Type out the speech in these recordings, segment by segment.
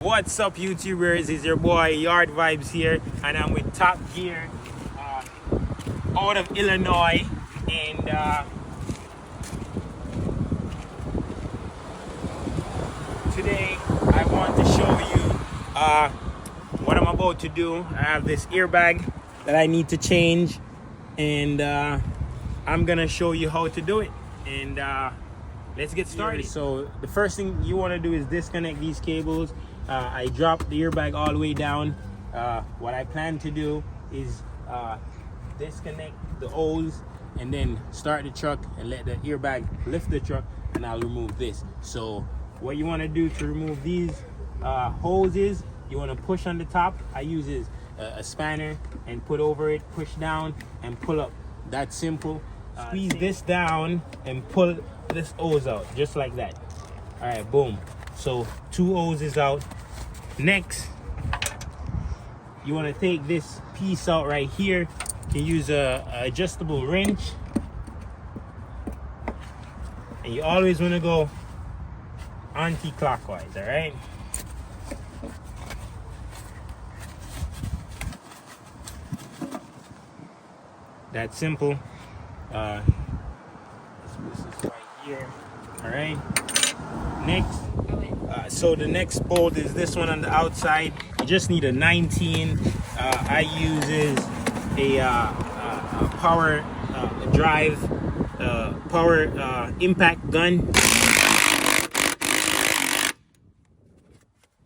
What's up, YouTubers? It's your boy Yard Vibes here, and I'm with Top Gear out of Illinois. And today I want to show you what I'm about to do. I have this airbag that I need to change, and I'm gonna show you how to do it. And let's get started. So the first thing you want to do is disconnect these cables. I dropped the airbag all the way down. What I plan to do is disconnect the hose and then start the truck and let the airbag lift the truck, and I'll remove this. So what you want to do to remove these hoses, you want to push on the top. I use a spanner and put over it, push down and pull up. That's simple. Squeeze this down and pull this hose out just like that. All right, boom. So 2 hoses out. Next, you want to take this piece out right here. You can use a adjustable wrench, and you always want to go anti-clockwise. All right. That's simple. This is right here. All right. Next, so the next bolt is this one on the outside. You just need a 19. I uses a power drive, power impact gun.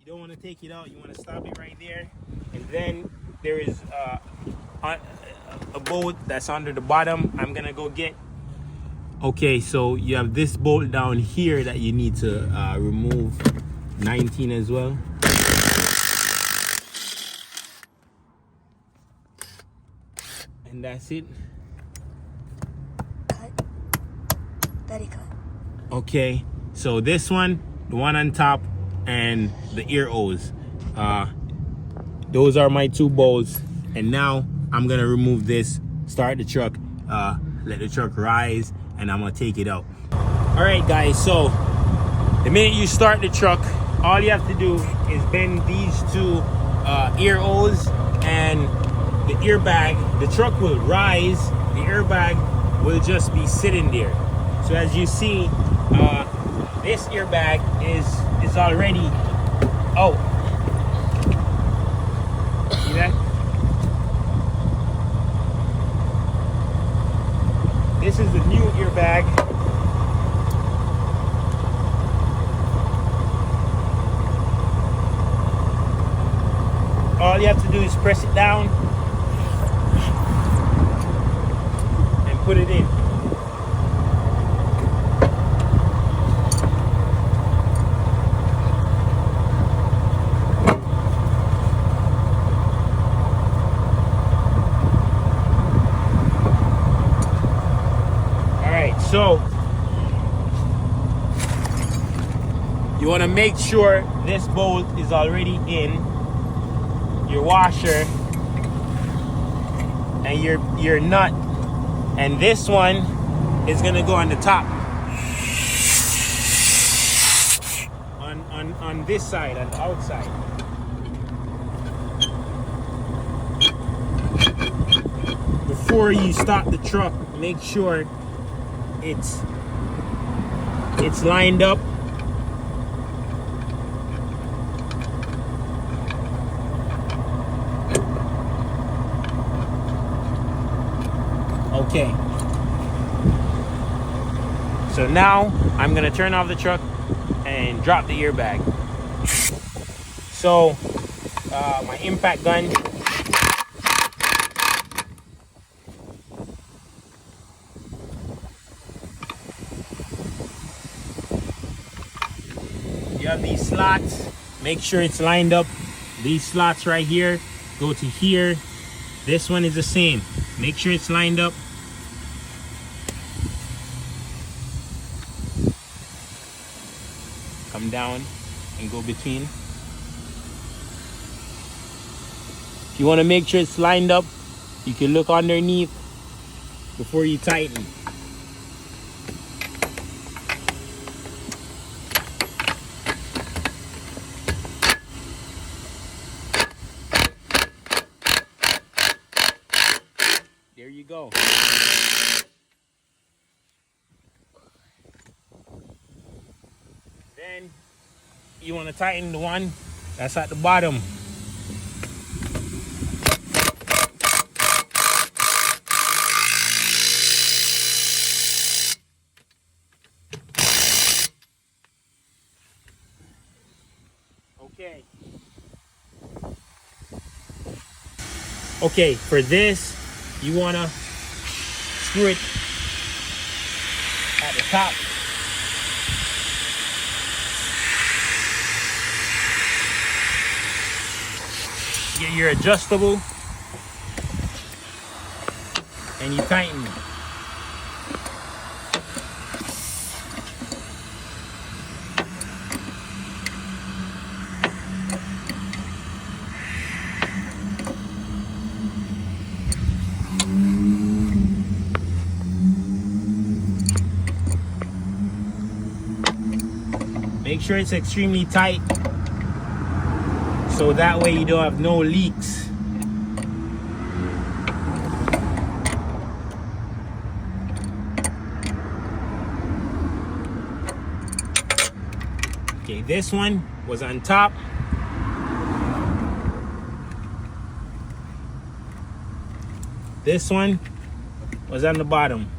You don't want to take it out. You want to stop it right there. And then there is a bolt that's under the bottom. I'm gonna go get. Okay, so you have this bolt down here that you need to remove. 19 as well. And that's it. Cut. Very cut. Okay, so this one, the one on top, and the ear hose. Those are my 2 bolts. And now I'm gonna remove this, start the truck, let the truck rise, and I'm gonna take it out. All right, guys, so the minute you start the truck, all you have to do is bend these 2 ear hoses and the airbag. The truck will rise, the airbag will just be sitting there. So as you see, this airbag is already out. See that? This is the new airbag. All you have to do is press it down and put it in. All right, so you want to make sure this bolt is already in your washer and your nut, and this one is gonna go on the top on this side, on the outside. Before you start the truck, make sure it's lined up. Okay, so now I'm gonna turn off the truck and drop the airbag. So my impact gun, you have these slots. Make sure it's lined up. These slots right here go to here. This one is the same. Make sure it's lined up. Come down and go between. If you want to make sure it's lined up, you can look underneath before you tighten. Then you want to tighten the one that's at the bottom. Okay. Okay, for this, you want to screw it at the top. Get your adjustable and you tighten. Make sure it's extremely tight so that way you don't have no leaks. Okay, this one was on top. This one was on the bottom.